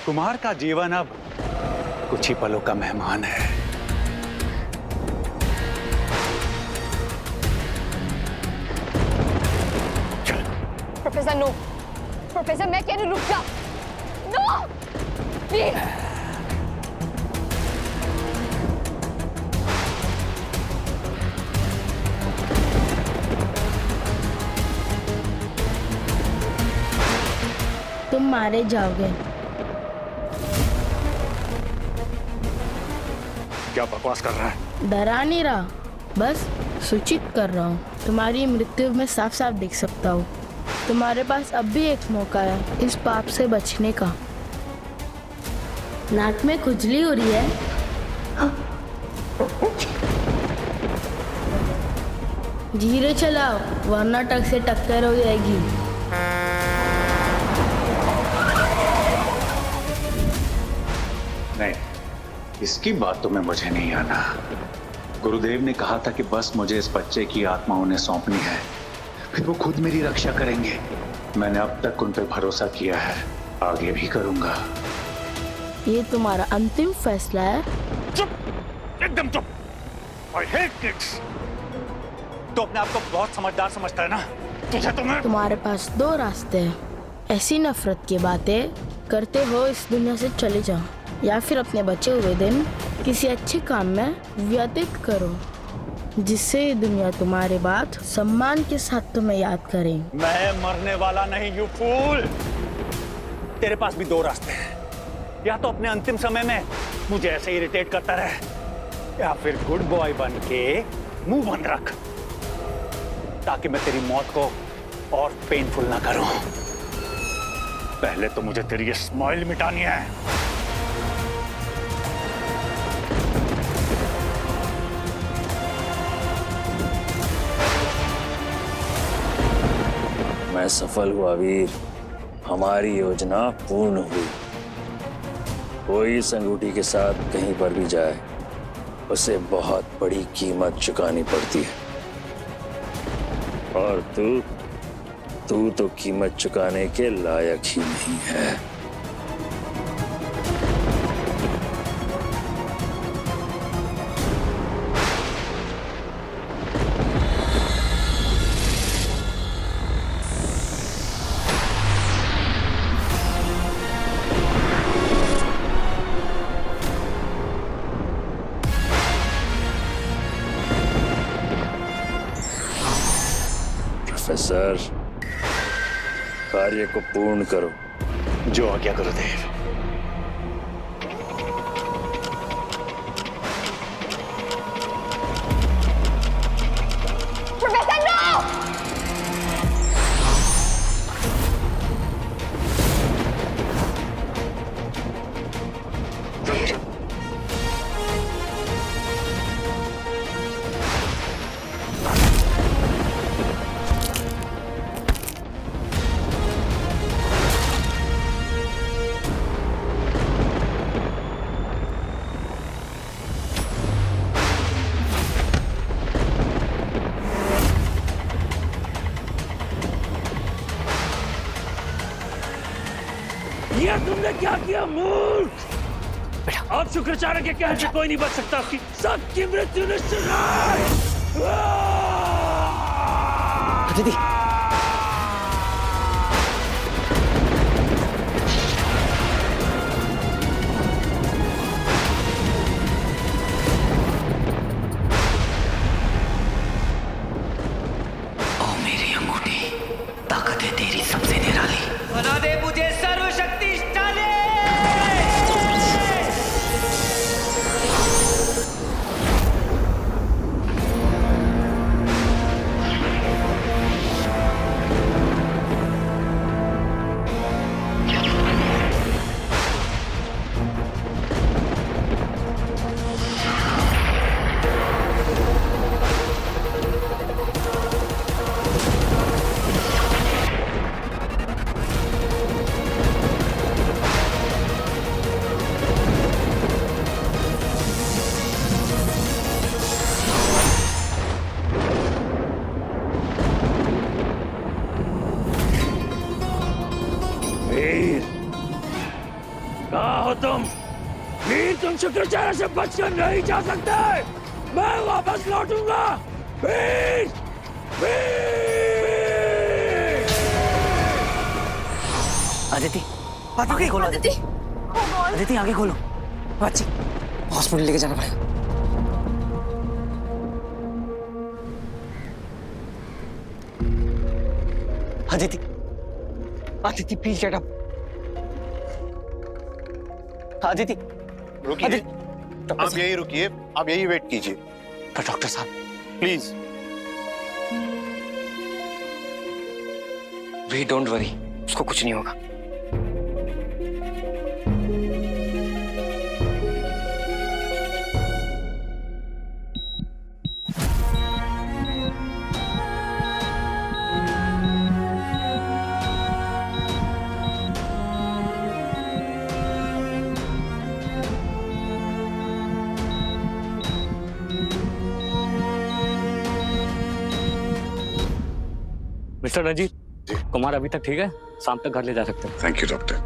कुमार का जीवन अब कुछ ही पलों का मेहमान है। प्रोफेसर नो, प्रोफेसर मैं कह रही रुक जा। No please. तुम मारे जाओगे। क्या बकवास कर रहा है? डरा नहीं रहा, बस सूचित कर रहा हूँ। तुम्हारी मृत्यु में साफ साफ देख सकता हूँ। तुम्हारे पास अब भी एक मौका है इस पाप से बचने का। नाक में खुजली हो रही है। धीरे चलाओ वरना ट्रक से टक्कर हो जाएगी। नहीं, इसकी बात तो मैं मुझे नहीं आना। गुरुदेव ने कहा था कि बस मुझे इस बच्चे की आत्मा उन्हें सौंपनी है, फिर वो खुद मेरी रक्षा करेंगे। मैंने अब तक उन पर भरोसा किया है, आगे भी करूंगा। ये तुम्हारा अंतिम फैसला है? चुप, एकदम चुप। I hate kids। तो अपने आप को बहुत समझदार समझता है ना? तुझे तो मैं... तुम्हारे पास दो रास्ते हैं। ऐसी नफरत की बातें करते हो इस दुनिया से चले जाओ, या फिर अपने बचे हुए दिन किसी अच्छे काम में व्यतीत करो जिससे ये दुनिया तुम्हारे बाद सम्मान के साथ तुम्हें याद करे। मैं मरने वाला नहीं, यू फूल। तेरे पास भी दो रास्ते हैं। या तो अपने अंतिम समय में मुझे ऐसे इरिटेट करता रहे, या फिर गुड बॉय बन के मुंह बंद रख, ताकि मैं तेरी मौत को और पेनफुल ना करूं। पहले तो मुझे तेरी ये स्माइल मिटानी है। मैं सफल हुआ वीर, हमारी योजना पूर्ण हुई। कोई इस अंगूठी के साथ कहीं पर भी जाए, उसे बहुत बड़ी कीमत चुकानी पड़ती है। और तू तो कीमत चुकाने के लायक ही नहीं है। प्रोफेसर, कार्य को पूर्ण करो। जो आज्ञा गुरुदेव। Professor no. ये तुमने क्या किया मूर्ख? अब शुक्राचार्य के कहने से कोई नहीं बच सकता। सबकी मृत्यु निश्चित है। दीदी, ओ मेरी अंगूठी, ताकत है तेरी सबसे निराली। बना दे मुझे सर्वशक्तिशाली। कहाँ हो तुम? वीर, तुम शुक्राचार्य से बचकर नहीं जा सकते। मैं वापस लौटूंगा। वीर, वीर। अदिति, आगे खोलो अदिति। अदिति आगे खोलो। बच्ची, हॉस्पिटल लेके जाना पड़ेगा। Aditi, Aditi please get up. Aditi, रुकिए, आप यही रुकिए, आप यही वेट कीजिए। पर डॉक्टर साहब प्लीज। वी डोंट वरी, उसको कुछ नहीं होगा। मिस्टर रंजीत, कुमार अभी तक ठीक है, शाम तक घर ले जा सकते हैं। Thank you doctor.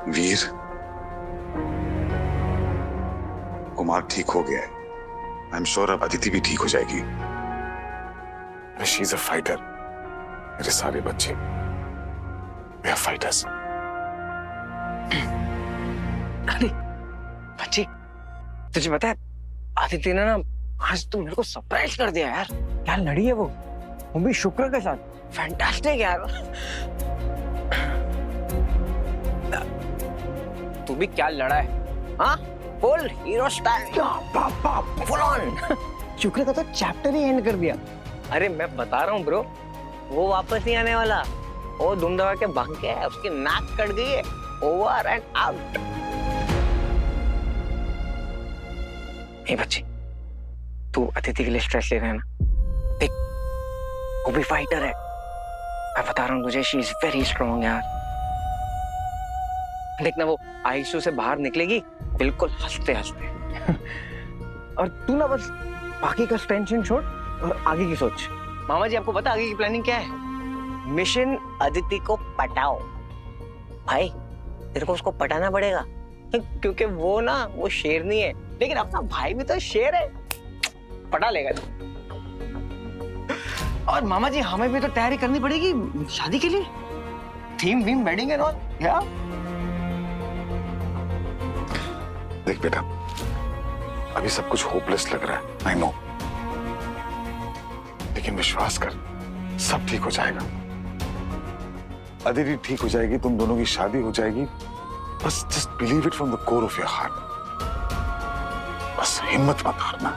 Veer, Kumar ठीक हो गया है। आई एम श्योर अब अदिति भी ठीक हो जाएगी। She is a fighter. मेरे सारे बच्चे वे आर फाइटर्स। अरे बच्ची, तुझे पता है आदित्य ने ना आज तो मेरे को सरप्राइज कर दिया यार। क्या लड़ी है वो भी शुक्र के साथ। फैंटास्टिक यार। तू भी क्या लड़ा है? हाँ, full hero style, full on. शुक्र का तो चैप्टर ही एंड कर दिया। अरे मैं बता रहा हूँ ब्रो, वो वापस नहीं आने वाला। वो धूम दबा के भाग गया है, उसकी नाक कट गई है। Over and out. ए बच्ची, तू अतिथि के लिए स्ट्रेस ले रहे हैं ना? देख, वो भी फाइटर है। मैं बता रहा हूँ तुझे, शी इज वेरी स्ट्रॉन्ग यार। देखना वो आईसीयू से बाहर निकलेगी बिल्कुल हंसते हंसते। और तू ना बस बाकी का टेंशन छोड़ और आगे की सोच। मामा जी, आपको पता आगे की प्लानिंग क्या है? मिशन अदिति को पटाओ। भाई तेरे को उसको पटाना पड़ेगा, क्योंकि वो ना वो शेरनी है, लेकिन अपना भाई भी तो शेर है। पटा लेगा। और मामा जी, हमें भी तो तैयारी करनी पड़ेगी शादी के लिए। Theme Vim wedding and all. या देख बेटा, अभी सब कुछ होपलेस लग रहा है, आई नो, लेकिन विश्वास कर, सब ठीक हो जाएगा। अदिति ठीक हो जाएगी, तुम दोनों की शादी हो जाएगी। बस just believe it from the core of your heart. बस हिम्मत मत हारना।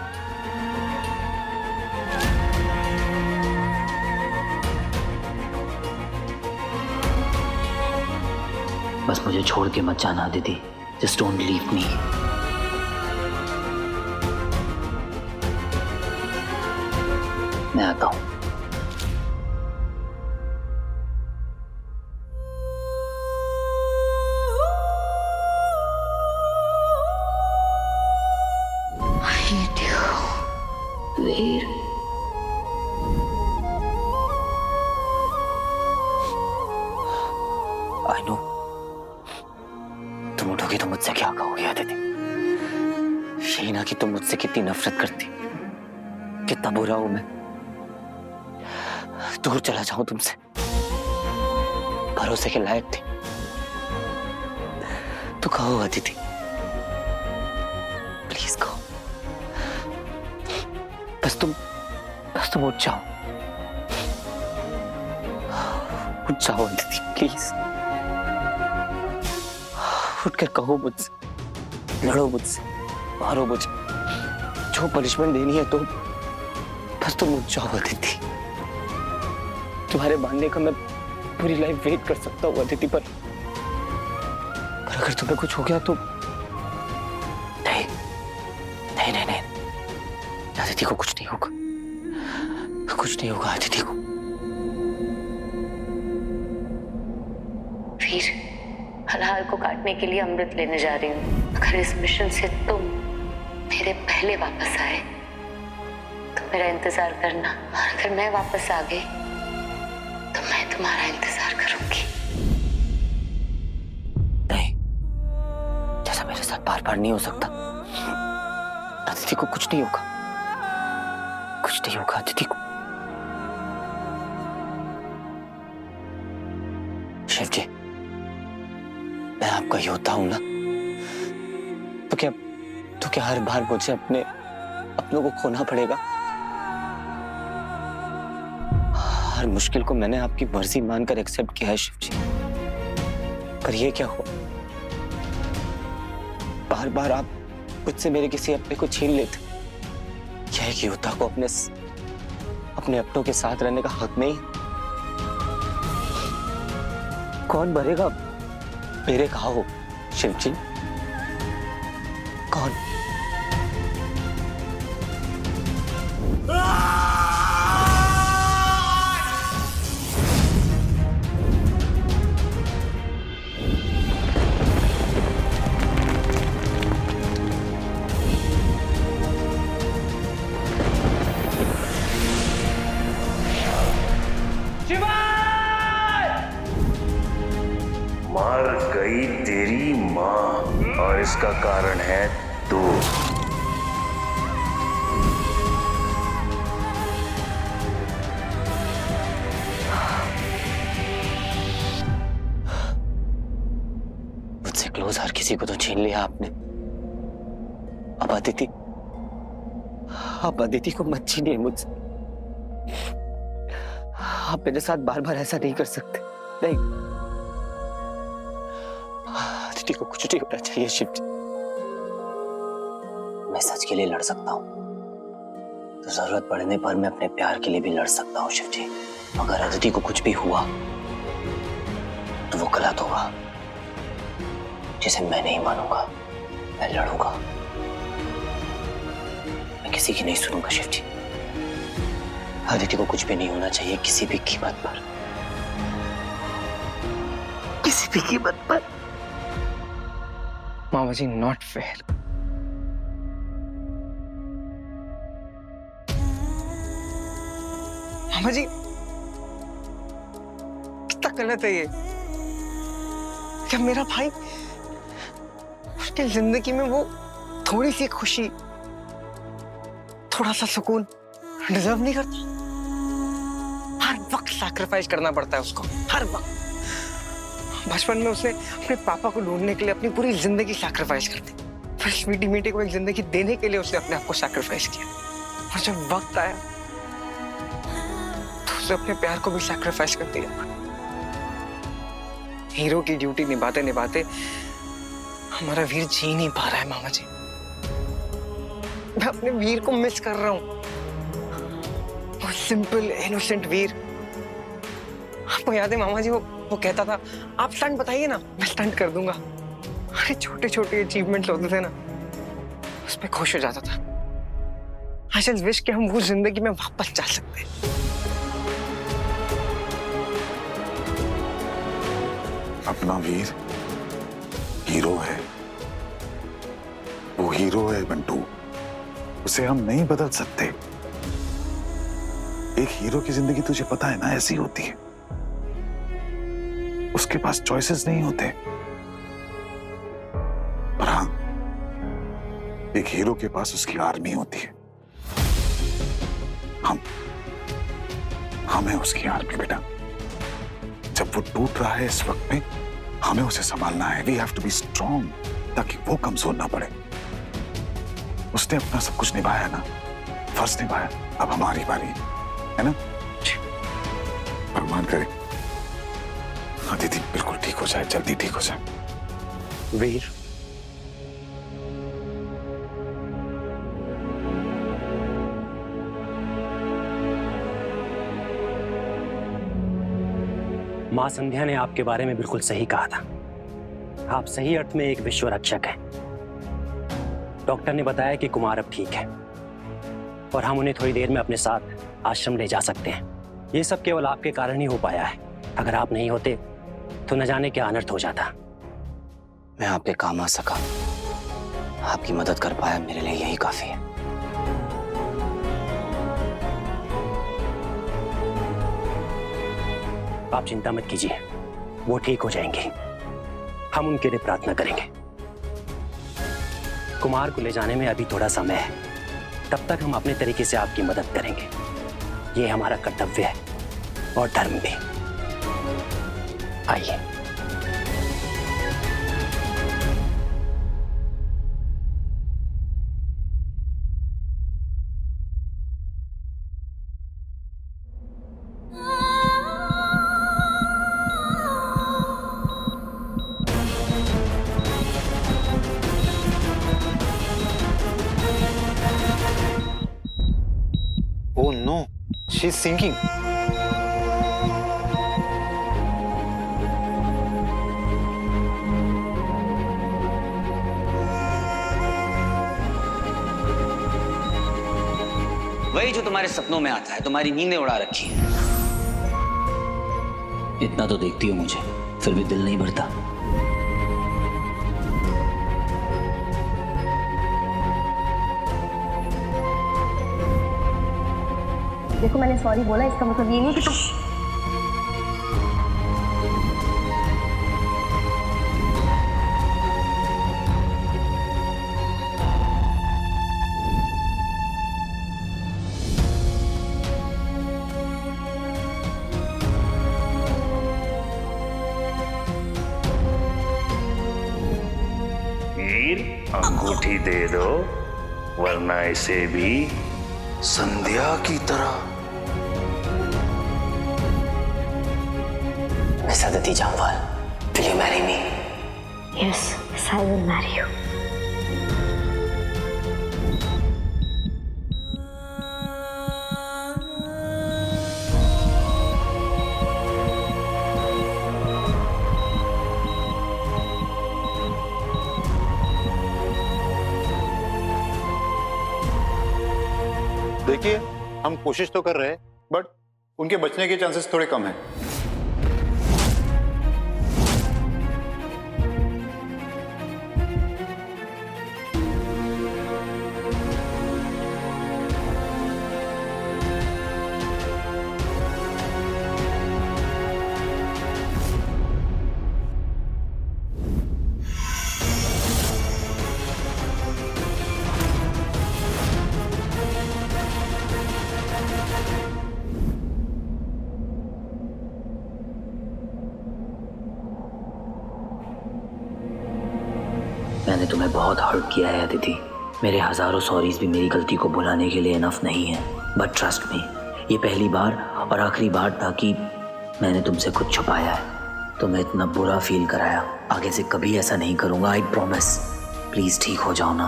बस मुझे छोड़ के मत जाना दीदी। Just don't leave me. मैं आता हूं। वीर, आई नो तुम उठोगी तो मुझसे क्या कहोगे अदिति? यही ना कि तुम मुझसे कितनी नफरत करती, कितना बुरा हूं मैं, दूर चला जाऊं तुमसे, भरोसे के लायक थी। तो कहो अदिति, प्लीज कहो। बस तुम उठ जाओ, उठ जाओ अदिति प्लीज। उठकर कहो मुझसे, लड़ो मुझसे, मारो मुझे, जो पनिशमेंट देनी है तो बस तुम उठ जाओ अदिति। तुम्हारे मानने का मैं पूरी लाइफ वेट कर सकता हूँ अदिति, पर अगर तुम्हें कुछ हो गया तो नहीं नहीं नहीं नहीं, अदिति को कुछ नहीं होगा, कुछ नहीं होगा अदिति को। वीर, हलाल को काटने के लिए अमृत लेने जा रही हूँ। अगर इस मिशन से तुम मेरे पहले वापस आए तो मेरा इंतजार करना, और अगर मैं वापस आ गई तो मैं तुम्हारा इंतजार करूंगी। बार बार नहीं हो सकता। अदिति को कुछ नहीं होगा, कुछ नहीं होगा अदिति को। शिव जी, मैं आपका योद्धा हूं ना, तो क्या हर बार मुझे अपनों को खोना पड़ेगा? हर मुश्किल को मैंने आपकी मर्जी मानकर एक्सेप्ट किया है शिव जी, पर ये क्या हुआ? बार बार आप मुझसे मेरे किसी अपने को छीन लेते। क्या एक योद्धा को अपने अपनों के साथ रहने का हक नहीं? कौन भरेगा मेरे घाव शिव जी? कौन? मर गई तेरी माँ और इसका कारण है तू। मुझसे क्लोज हर किसी को तो छीन लिया आपने। अब अदिति को मत छीनिए मुझसे। आप मेरे साथ बार बार ऐसा नहीं कर सकते। नहीं, अदिति को कुछ नहीं होना चाहिए शिव जी। मैं सच के लिए लड़ सकता हूँ, तो जरूरत पड़ने पर मैं अपने प्यार के लिए भी लड़ सकता हूँ शिव जी। अगर अदिति को कुछ भी हुआ तो वो गलत होगा, जिसे मैं नहीं मानूंगा। मैं लड़ूंगा, मैं किसी की नहीं सुनूंगा शिव जी। अदिति को कुछ भी नहीं होना चाहिए किसी भी कीमत पर, किसी भी कीमत पर। मामा जी, नॉट फेयर। मामा जी, कितना गलत है ये। क्या मेरा भाई, उसकी जिंदगी में वो थोड़ी सी खुशी, थोड़ा सा सुकून डिजर्व नहीं करता? हर वक्त सैक्रिफाइस करना पड़ता है उसको, हर वक्त। बचपन में उसने अपने पापा को ढूंढने के लिए अपनी पूरी जिंदगी सैक्रिफाइस कर दी। फिर स्वीटी मीटी को एक जिंदगी देने के लिए उसने अपने आप को सैक्रिफाइस किया। और जब वक्त आया तो उसने अपने प्यार को भी सैक्रिफाइस कर दिया। हीरो की ड्यूटी निभाते निभाते हमारा वीर जी नहीं पा रहा है मामा जी। मैं अपने वीर को मिस कर रहा हूं। वो सिंपल इनोसेंट वीर। आपको याद है मामा जी, वो कहता था, आप स्टंट बताइए ना, मैं स्टंट कर दूंगा। अरे छोटे छोटे अचीवमेंट्स होते थे ना, उस पर खुश हो जाता था। आई जस्ट विश कि हम वो जिंदगी में वापस जा सकते। अपना वीर हीरो है, वो हीरो है बंटू, उसे हम नहीं बदल सकते। एक हीरो की जिंदगी तुझे पता है ना ऐसी होती है, उसके पास चॉइसेस नहीं होते। पर हाँ, एक हीरो के पास उसकी आर्मी होती है। हम है उसकी आर्मी बेटा। जब वो टूट रहा है इस वक्त में, हमें उसे संभालना है। We have to be strong, ताकि वो कमजोर ना पड़े। उसने अपना सब कुछ निभाया ना, फर्ज निभाया। अब हमारी बारी है ना। भगवान करे अदिति बिल्कुल ठीक हो जाए, जल्दी ठीक हो जाए। वीर, मां संध्या ने आपके बारे में बिल्कुल सही कहा था। आप सही अर्थ में एक विश्व रक्षक हैं। डॉक्टर ने बताया कि कुमार अब ठीक है और हम उन्हें थोड़ी देर में अपने साथ आश्रम ले जा सकते हैं। ये सब केवल आपके कारण ही हो पाया है। अगर आप नहीं होते तो न जाने क्या अनर्थ हो जाता। मैं आपके काम आ सका, आपकी मदद कर पाया, मेरे लिए यही काफी है। आप चिंता मत कीजिए, वो ठीक हो जाएंगे। हम उनके लिए प्रार्थना करेंगे। कुमार को ले जाने में अभी थोड़ा समय है, तब तक हम अपने तरीके से आपकी मदद करेंगे। ये हमारा कर्तव्य है और धर्म भी। आइए। Oh no, she's sinking. वही जो तुम्हारे सपनों में आता है, तुम्हारी नींदें उड़ा रखी है। इतना तो देखती हो मुझे, फिर भी दिल नहीं भरता। देखो मैंने सॉरी बोला, इसका मतलब ये नहीं कि तुम वीर, अंगूठी दे दो, वरना इसे भी संध्या की तरह। Miss Aditi Jamwal, will you marry me? Yes, I will marry you. देखिए, हम कोशिश तो कर रहे हैं, बट उनके बचने के चांसेस थोड़े कम हैं। मैंने तुम्हें बहुत हर्ट किया है अदिति। मेरे हजारों सॉरीज भी मेरी गलती को भुलाने के लिए इनफ नहीं है। बट ट्रस्ट मी, ये पहली बार और आखिरी बार था कि मैंने तुमसे कुछ छुपाया है, तुम्हें इतना बुरा फील कराया। आगे से कभी ऐसा नहीं करूँगा, आई प्रॉमिस। प्लीज़ ठीक हो जाओ ना,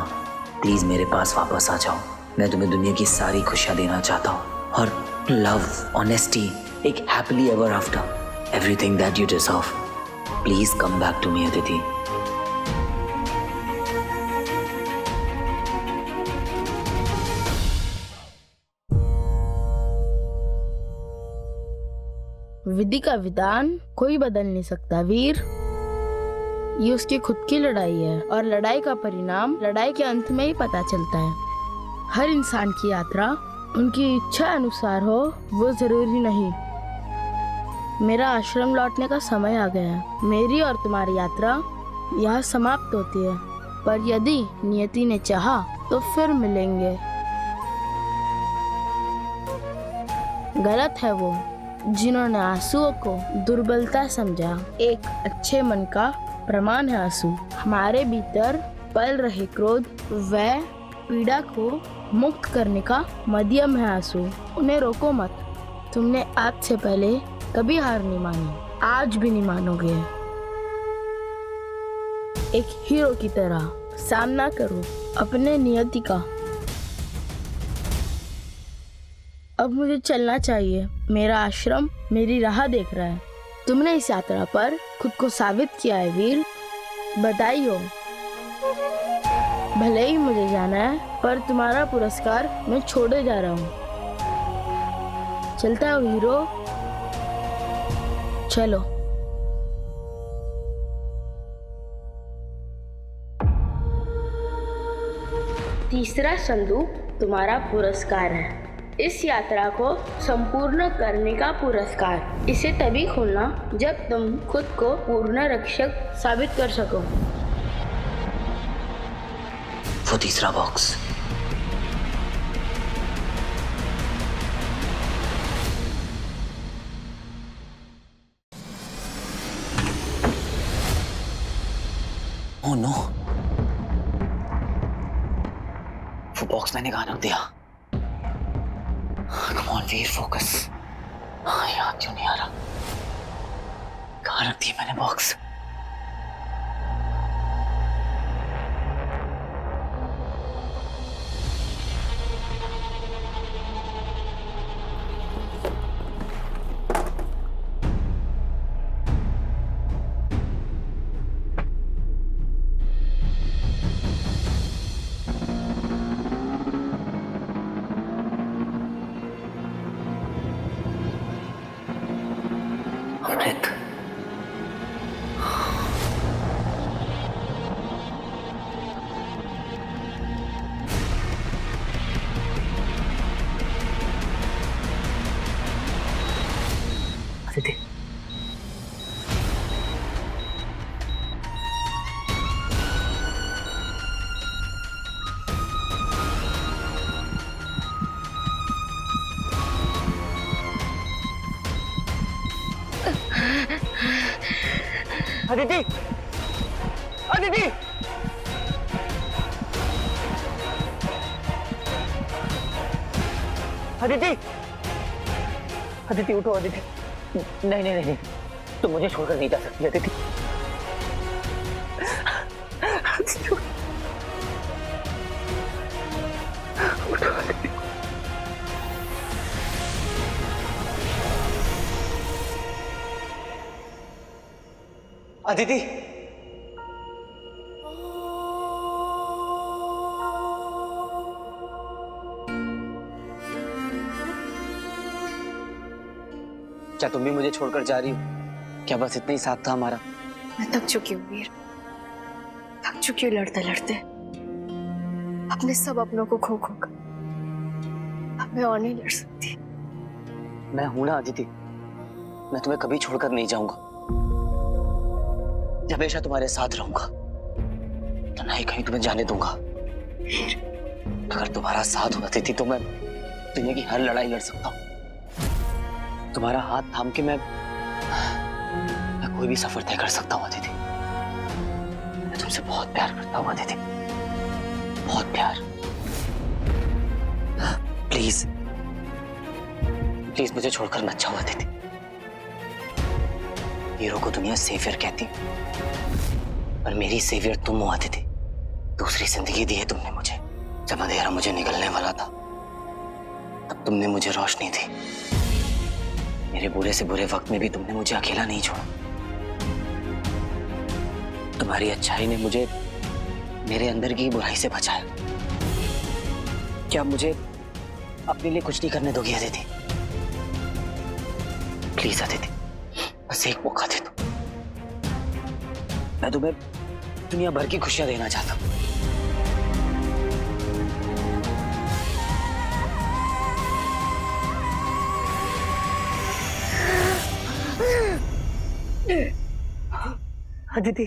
प्लीज़ मेरे पास वापस आ जाओ। मैं तुम्हें दुनिया की सारी खुशियाँ देना चाहता हूँ, और लव, ऑनेस्टी, एक happily ever after, everything that you deserve. Please come back to me Aditi. विधि का विधान कोई बदल नहीं सकता वीर। ये उसकी खुद की लड़ाई है, और लड़ाई का परिणाम लड़ाई के अंत में ही पता चलता है। हर इंसान की यात्रा उनकी इच्छा अनुसार हो वो जरूरी नहीं। मेरा आश्रम लौटने का समय आ गया है। मेरी और तुम्हारी यात्रा यहाँ समाप्त होती है, पर यदि नियति ने चाहा तो फिर मिलेंगे। गलत है वो जिन्होंने आंसुओं को दुर्बलता समझा। एक अच्छे मन का प्रमाण है आंसू। हमारे भीतर पल रहे क्रोध व पीड़ा को मुक्त करने का माध्यम है आंसू। उन्हें रोको मत। तुमने आज से पहले कभी हार नहीं मानी, आज भी नहीं मानोगे। एक हीरो की तरह सामना करो अपने नियति का। अब मुझे चलना चाहिए। मेरा आश्रम मेरी राह देख रहा है। तुमने इस यात्रा पर खुद को साबित किया है वीर, बधाई हो। भले ही मुझे जाना है, पर तुम्हारा पुरस्कार मैं छोड़े जा रहा हूँ। चलता हो हीरो, चलो। तीसरा संदूक तुम्हारा पुरस्कार है। इस यात्रा को संपूर्ण करने का पुरस्कार। इसे तभी खोलना जब तुम खुद को पूर्ण रक्षक साबित कर सको। वो तीसरा बॉक्स। ओह नो, वो बॉक्स मैंने कहाँ रख दिया? Come on Veer, focus. याद क्यों नहीं आ रहा? कहाँ रख दिया मैंने बॉक्स? अमृत, अदिति, अदिति, अदिति, अदिति, अदिति उठो अदिति। नहीं नहीं नहीं, तुम मुझे छोड़कर नहीं जा सकती अदिति। अदिति, उठो अदिति। अदिति, क्या तुम भी मुझे छोड़कर जा रही हो? क्या बस इतना ही साथ था हमारा? मैं थक चुकी हूँ वीर, थक चुकी हूँ लड़ते लड़ते, अपने सब अपनों को खो खो कर। अब मैं और नहीं लड़ सकती। मैं हूं ना अदिति, मैं तुम्हें कभी छोड़कर नहीं जाऊंगा, हमेशा तुम्हारे साथ रहूंगा, तो ना ही कहीं तुम्हें जाने दूंगा। अगर तुम्हारा साथ होती थी तो मैं दुनिया की हर लड़ाई लड़ सकता हूँ। तुम्हारा हाथ थाम के मैं कोई भी सफर तय कर सकता हूँ अदिति। मैं तुमसे बहुत प्यार करता हूँ अदिति, बहुत प्यार। प्लीज प्लीज मुझे छोड़कर मत जाओ अदिति। हीरो को दुनिया सेवियर कहती, पर मेरी सेवियर तुम हो अदिति। दूसरी जिंदगी दी है तुमने मुझे। जब अंधेरा मुझे निगलने वाला था तब तुमने मुझे रोशनी दी। मेरे बुरे से बुरे वक्त में भी तुमने मुझे अकेला नहीं छोड़ा। तुम्हारी अच्छाई ने मुझे मेरे अंदर की बुराई से बचाया। क्या मुझे अपने लिए कुछ नहीं करने दोगी अदिति? प्लीज अदिति, बस एक मौका दे दो। मैं तुम्हें दुनिया भर की खुशियां देना चाहता हूं। अदिति,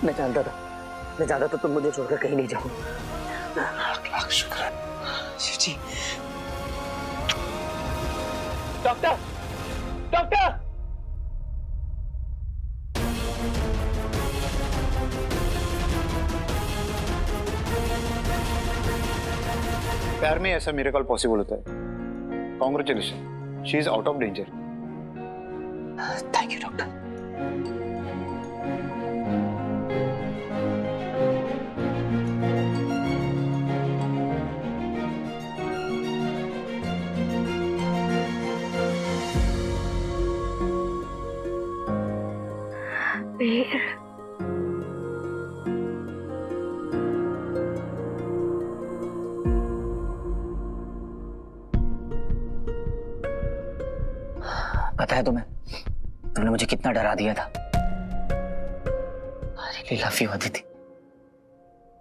मैं जानता था तुम मुझे छोड़कर कहीं नहीं जाओगे। लाख शुक्र है शिव जी। Doctor, doctor! प्यार में ऐसा मिरेकल पॉसिबल होता है। Congratulation, she is out of danger. Thank you doctor. Veer, पता है तुम्हें, तुमने मुझे कितना डरा दिया था। I really love you Aditi,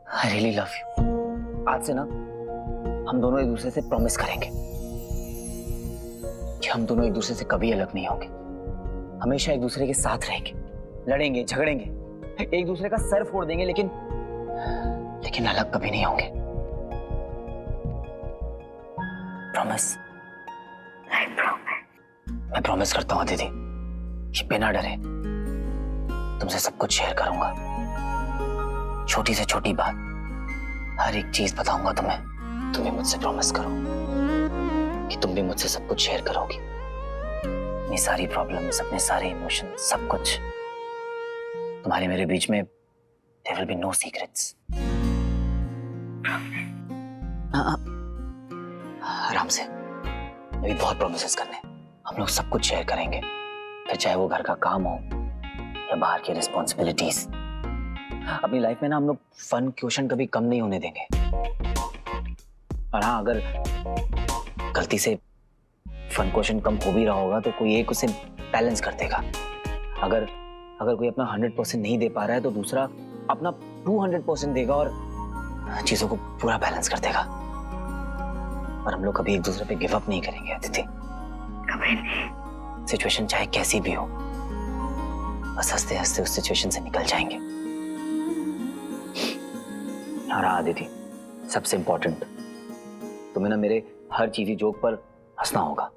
I really love you। आज से ना हम दोनों एक दूसरे से प्रॉमिस करेंगे कि हम दोनों एक दूसरे से कभी अलग नहीं होंगे। हमेशा एक दूसरे के साथ रहेंगे, लड़ेंगे, झगड़ेंगे, एक दूसरे का सर फोड़ देंगे, लेकिन अलग कभी नहीं होंगे। प्रॉमिस? मैं प्रॉमिस करता हूँ अदिति कि बिना डरे तुमसे सब कुछ शेयर करूंगा। छोटी से छोटी बात, हर एक चीज बताऊंगा तुम्हें। तुम भी मुझसे प्रॉमिस करो कि तुम भी मुझसे सब कुछ शेयर करोगी। अपनी सारी प्रॉब्लम्स, अपने सारे इमोशंस, सब कुछ। तुम्हारे मेरे बीच में there will be no secrets। आराम से, अभी बहुत प्रोमिसेस करने। हम लोग सब कुछ शेयर करेंगे, फिर चाहे वो घर का काम हो या बाहर की रिस्पॉन्सिबिलिटीज। अपनी लाइफ में ना हम लोग फन क्वेश्चन कभी कम नहीं होने देंगे। और हाँ, अगर गलती से फन क्वेश्चन कम हो भी रहा होगा तो कोई एक उसे बैलेंस कर देगा। अगर कोई अपना 100% नहीं दे पा रहा है तो दूसरा अपना 200% देगा और चीजों को पूरा बैलेंस कर देगा। और हम लोग कभी एक दूसरे पे गिव अप नहीं करेंगे अदिति, कभी नहीं। सिचुएशन चाहे कैसी भी हो, बस हंसते हंसते उस सिचुएशन से निकल जाएंगे। और हाँ अदिति, सबसे इंपॉर्टेंट, तुम्हें ना मेरे हर चीजी जोक पर हंसना होगा।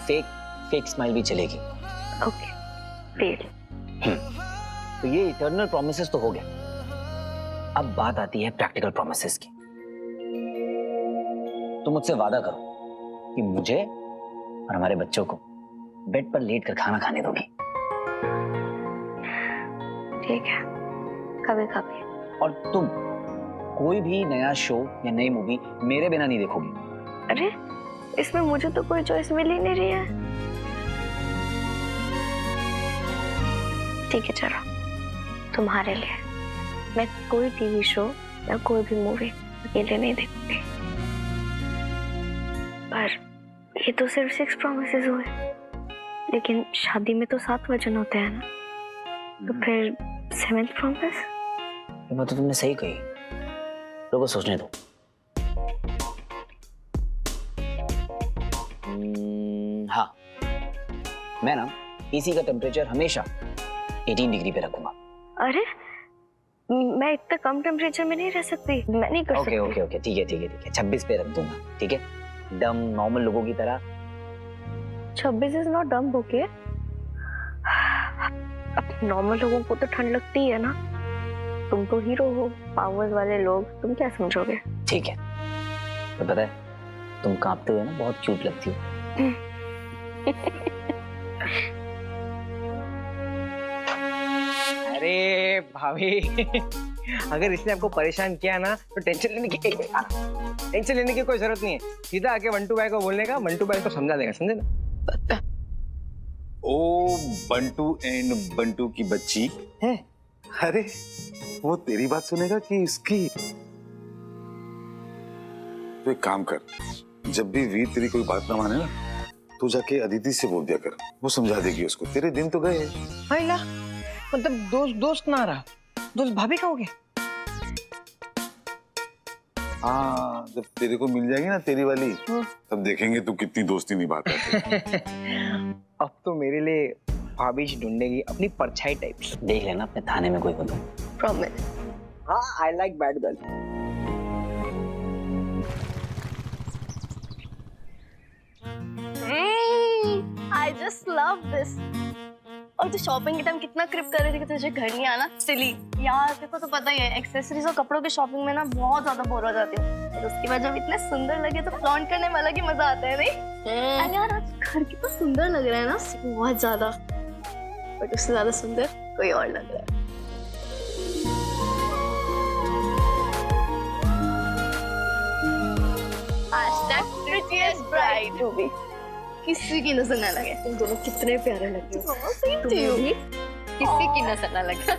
फेक स्माइल भी चलेगी। Okay, deal. तो ये इटर्नल प्रोमिसेस तो हो गए। अब बात आती है प्रैक्टिकल प्रोमिसेस की। तुम मुझसे वादा करो कि मुझे और हमारे बच्चों को बेड पर लेट कर खाना खाने दोगी। ठीक है, कभी कभी। और तुम कोई भी नया शो या नई मूवी मेरे बिना नहीं देखोगी। अरे इसमें मुझे तो कोई चॉइस मिल ही नहीं रही है। ठीक है चलो, तुम्हारे लिए मैं कोई टीवी शो या कोई भी मूवी अकेले नहीं देखूंगी। पर ये तो सिर्फ 6 प्रॉमिसेस हुए, लेकिन शादी में तो 7 वचन होते हैं ना, तो फिर 7th प्रॉमिस? ये बात तो तुमने सही कही, लोगों सोचने दो। हाँ, मैं ना एसी का टेम्परेचर हमेशा 18 डिग्री पे रखूंगा। अरे मैं इतना कम टेम्परेचर में नहीं रह सकती, मैं नहीं कर सकती। ओके, ठीक है 26 पे रख दूंगा, ठीक है? डम नॉर्मल लोगों की तरह। 26 इज नॉट डम, ओके? अब नॉर्मल लोगों को तो ठंड लगती है ना, तुम तो हीरो हो, पावर्स वाले लोग, तुम क्या समझोगे? ठीक है, तो पता है तुम कांपते हुए ना बहुत क्यूट लगती हो। अरे भाभी, अगर इसने आपको परेशान किया ना तो टेंशन लेने की कोई जरूरत नहीं है। सीधा आके मंटू भाई को बोलने का, मंटू भाई को समझा देगा, समझे ना? ओ बंटू एंड बंटू की बच्ची है। अरे वो तेरी बात सुनेगा कि इसकी? तो एक काम कर, जब भी वीर तेरी कोई बात ना माने ना, तू जाके अदिति से बोल दिया कर, वो समझा देगी उसको। तेरे दिन तो गए। मतलब दोस्त ना रहा, दोस्त भाभी का हो गया। हाँ, जब तेरे को मिल जाएगी ना तेरी वाली, तब देखेंगे तू कितनी दोस्ती निभाता है। अब तो मेरे लिए भाभी ढूंढेगी अपनी परछाई टाइप। देख लेना अपने थाने में कोई हो तो। प्रॉमिस। हाँ, I like bad girl. I just love this। और तू शॉपिंग के टाइम कितना क्रिप कर रही थी कि तुझे घर नहीं आना। सिली यार, तेरे को तो पता ही है, एक्सेसरीज और कपड़ों की शॉपिंग में ना बहुत ज्यादा बोर हो जाती हूँ। और उसके बाद जब इतने सुंदर लगे तो फ्लॉन्ट करने में अलग ही मजा आता है, नहीं? अरे यार आज घर कितना सुंदर लग रहा है ना, बहुत ज्यादा। बट उससे ज्यादा सुंदर कोई और लग रहा है। prettiest bride। जो भी किसी की नजर ना लगे, तुम दोनों कितने प्यारे लग रहे हो। किसी की नजर ना लगे।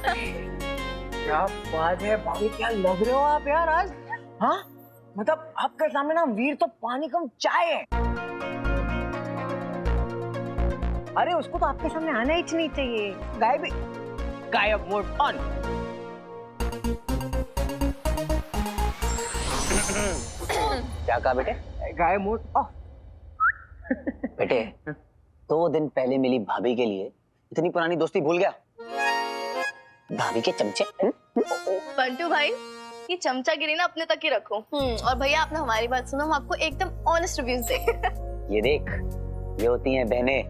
क्या बात है भाभी, क्या लग रहे हो आप यार आज? हाँ, मतलब आपके सामने ना वीर तो पानी कम चाय है। अरे उसको तो आपके सामने आना ही नहीं चाहिए। गायब मोड ऑन। क्या कहा बेटे? गायब मोड ऑफ। बेटे 2 दिन पहले मिली भाभी के लिए इतनी पुरानी दोस्ती भूल गया? भाभी के चमचे। बंटू भाई, ये चमचागिरी ना अपने तक ही रखो। और भैया आपने हमारी बात सुनो, हम आपको एकदम ऑनेस्ट रिव्यूज देंगे। ये देख, ये होती हैं बहनें,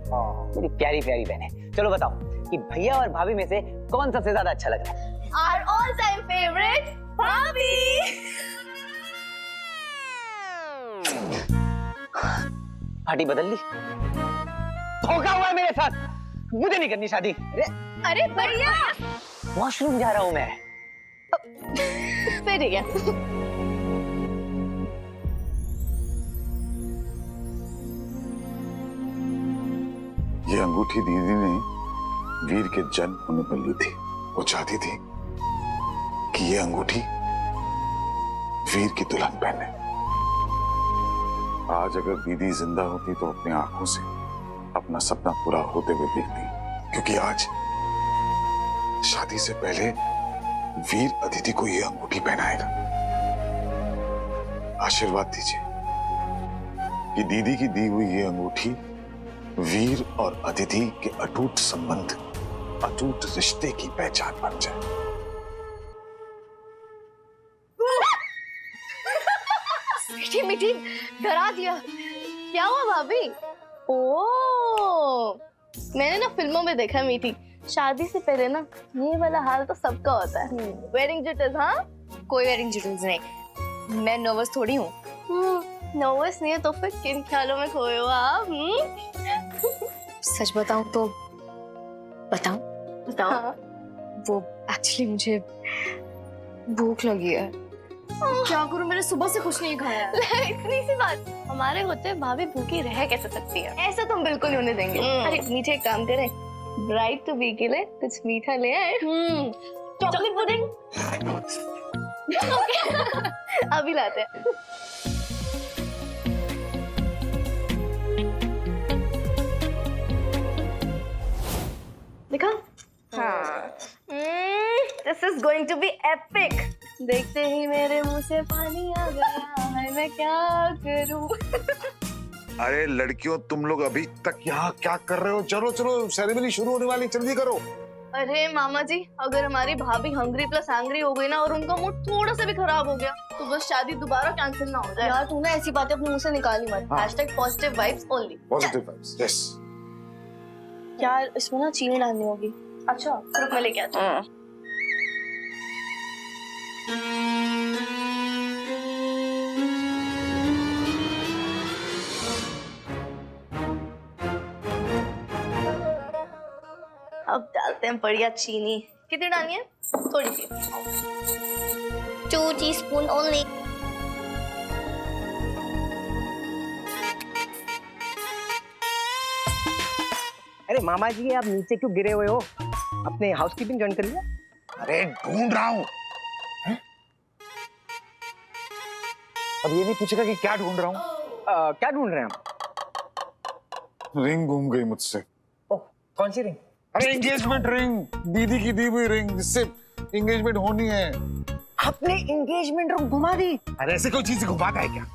मेरी प्यारी प्यारी बहनें। चलो बताओ कि भैया और भाभी में से कौन सबसे ज्यादा अच्छा लग रहा है? Our all time favorite, भाभी। पार्टी बदल ली? धोखा हुआ है मेरे साथ, मुझे नहीं करनी शादी। अरे भैया, वॉशरूम जा रहा हूँ मैं। फिर ठीक है। ये अंगूठी दीदी ने वीर के जन्म होने पर ली थी। वो चाहती थी कि ये अंगूठी वीर की दुल्हन पहने। आज अगर दीदी जिंदा होती तो अपनी आंखों से अपना सपना पूरा होते हुए देखती, क्योंकि आज शादी से पहले वीर अदिति को ये अंगूठी पहनाएगा। आशीर्वाद दीजिए कि दीदी की दी हुई ये अंगूठी वीर और अदिति के अटूट संबंध, अटूट रिश्ते की पहचान बन जाए। मीठी मीठी डरा दिया। क्या हुआ भाभी? ओ, मैंने ना फिल्मों में देखा है मीठी, शादी से पहले ना ये वाला हाल तो सबका होता है। Wedding jitters? हाँ, कोई वेडिंग जिटर्स नहीं, मैं नर्वस थोड़ी हूँ। नर्वस नहीं है तो फिर किन ख्यालों में खोए हो आप? सच बताऊं तो बताऊं? बताओ। वो एक्चुअली मुझे भूख लगी है। क्या करूं, मैंने सुबह से कुछ नहीं खाया। इतनी सी बात, हमारे होते भाभी भूखी रह कैसे सकती है? ऐसा तुम बिल्कुल नहीं होने देंगे। अरे मीठे एक काम करें, ब्राइड टू बी के लिए कुछ मीठा ले आए। Chocolate pudding. अभी लाते हैं। देखा? हाँ। This is going to be epic. देखते ही मेरे मुंह से पानी आ गया है, मैं क्या करूं? अरे लड़कियों, तुम लोग अभी तक यहाँ क्या कर रहे हो? चलो चलो, सेरेमनी शुरू होने वाली, जल्दी करो। अरे मामा जी, अगर हमारी भाभी हंग्री प्लस एंग्री हो गई ना और उनका मूड थोड़ा सा भी खराब हो गया तो बस शादी दोबारा कैंसिल ना हो जाए। यार तू ना ऐसी बातें अपने मुंह से निकाली मत। #positive vibes only। Positive vibes, yes. यार इसमें ना चीनी डालनी होगी। अच्छा, रुक मैं लेके आती हूँ। अब डालते हैं बढ़िया चीनी। कितनी डालनी है? थोड़ी सी। 2 टीस्पून ओनली। अरे मामा जी, आप नीचे क्यों गिरे हुए हो? अपने हाउसकीपिंग ज्वाइन कर लिया? अरे ढूंढ रहा हूँ। अब ये नहीं पूछेगा कि क्या ढूंढ रहा हूँ। क्या ढूंढ रहे हैं आप? रिंग घूम गई मुझसे। ओह, कौन सी रिंग? अरे एंगेजमेंट रिंग, दीदी की दी हुई रिंग, जिससे एंगेजमेंट होनी है। आपने एंगेजमेंट रिंग घुमा दी? अरे ऐसे कोई चीज घुमाता है क्या?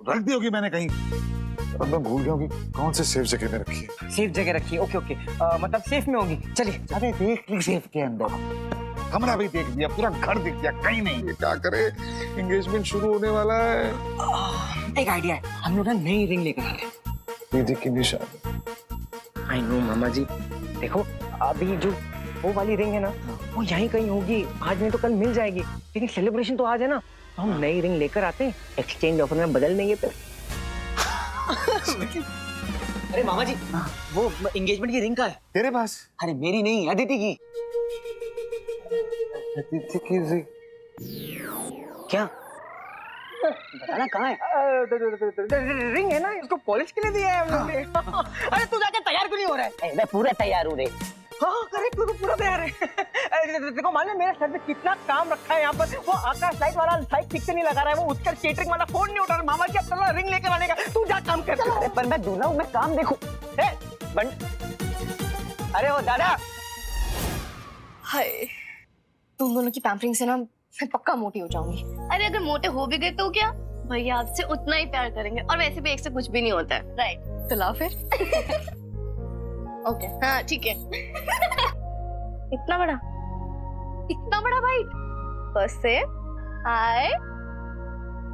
रख दी होगी मैंने कहीं, अब मैं भूल गया हूँ कि कौन से सेफ जगह में रखी है। सेफ जगह रखी है? ओके ओके, मतलब सेफ में होगी। चलिए। अरे देख ली सेफ के अंदर, कमरा भी देख लिया, पूरा घर दिख गया, कहीं नहीं। ये क्या करे, एंगेजमेंट शुरू होने वाला है। एक आइडिया है, हम लोग ना नई रिंग लेकर आ रहे हैं। दीदी की निशानी। आई नो मामा जी, देखो अभी जो वो वाली रिंग है ना, वो यहीं कहीं होगी। आज नहीं तो कल मिल जाएगी, लेकिन सेलिब्रेशन तो आज है ना, तो हम नई रिंग लेकर आते हैं, एक्सचेंज ऑफर में बदल देंगे फिर। अरे मामा जी, वो एंगेजमेंट की रिंग का है तेरे पास? अरे मेरी नहीं, अदिति की। अदिति की रिंग? क्या बताना कहाँ है? रिंग है ना, इसको पॉलिश के लिए दिया है हम लोग ने। अरे तू जाके तैयार क्यों नहीं हो रहा है? मैं पूरा तैयार हूँ रे। हाँ करेक्ट, तू तो पूरा तैयार है। देखो मालूम है मेरे सर पे कितना काम रखा है यहाँ पर। वो आकाश लाइट वाला लाइट ठीक से नहीं लगा रहा है, वो उसका केटरिंग वाला फोन नहीं उठा रहा। मामा जी अब चलो रिंग लेकर आने का, तू जा काम कर। अरे पर मैं दूल्हा हूँ, मैं काम देखूं। अरे वो दादा, हाय, तुम दोनों की पैम्परिंग से ना मैं पक्का मोटी हो जाऊंगी। अरे अगर मोटे हो भी गए तो क्या, भैया आपसे उतना ही प्यार करेंगे और वैसे भी एक से कुछ भी नहीं होता है। राइट, तो ला फिर। ओके, हाँ ठीक है। इतना बड़ा? इतना बड़ा बाइट। फर्स्ट से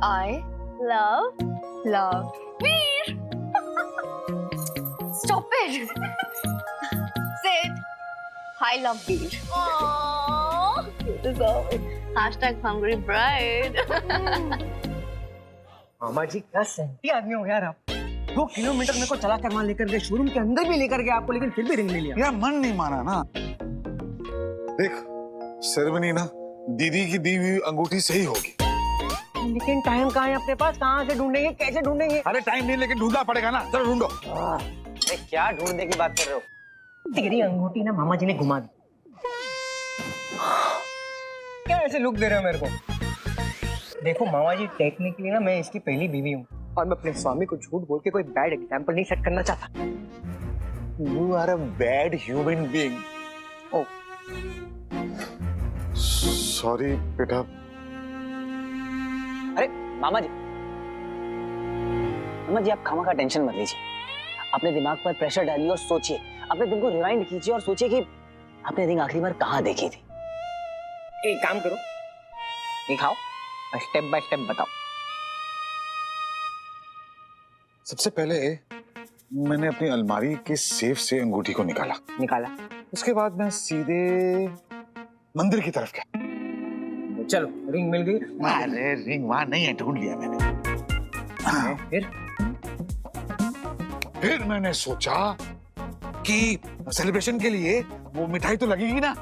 I love Veer. Stop it. से I love Veer. Hashtag hungry bride। मामा जी क्या सेंटी आदमी हो यार आप। 2 किलोमीटर मेरे को चला कर वहां लेकर गए, शोरूम के अंदर भी लेकर गए आपको, लेकिन फिर भी रिंग ले लिया। यार मन नहीं माना ना। देख सेरेमनी ना दीदी की दी हुई अंगूठी से ही होगी। लेकिन टाइम कहाँ है अपने पास, कहाँ से ढूंढेंगे, कैसे ढूंढेंगे? अरे टाइम नहीं लेकिन ढूंढना पड़ेगा ना, चलो ढूंढो। अरे क्या ढूंढने की बात कर रहे हो? तेरी अंगूठी ना मामा जी ने घुमा दी। क्या ऐसे लुक दे रहे हो मेरे को? देखो मामा जी, टेक्निकली ना मैं इसकी पहली बीवी हूँ और मैं अपने स्वामी को झूठ बोल के कोई बैड एग्जाम्पल नहीं सेट करना चाहता। You are a bad human being. Oh. Sorry बेटा। अरे मामा जी आप खामा का टेंशन मत लीजिए, अपने दिमाग पर प्रेशर डालिए और सोचिए, अपने दिल को रिवाइंड कीजिए और सोचिए कि आपने रिंग आखिरी बार कहाँ देखी थी। एक काम करो, ये खाओ और स्टेप बाय स्टेप बताओ। सबसे पहले मैंने अपनी अलमारी के सेफ से अंगूठी को निकाला। उसके बाद मैं सीधे मंदिर की तरफ गया। चलो रिंग मिल गई। अरे रिंग वहां नहीं है, ढूंढ लिया मैंने। फिर मैंने सोचा कि सेलिब्रेशन के लिए वो मिठाई तो लगेगी ना।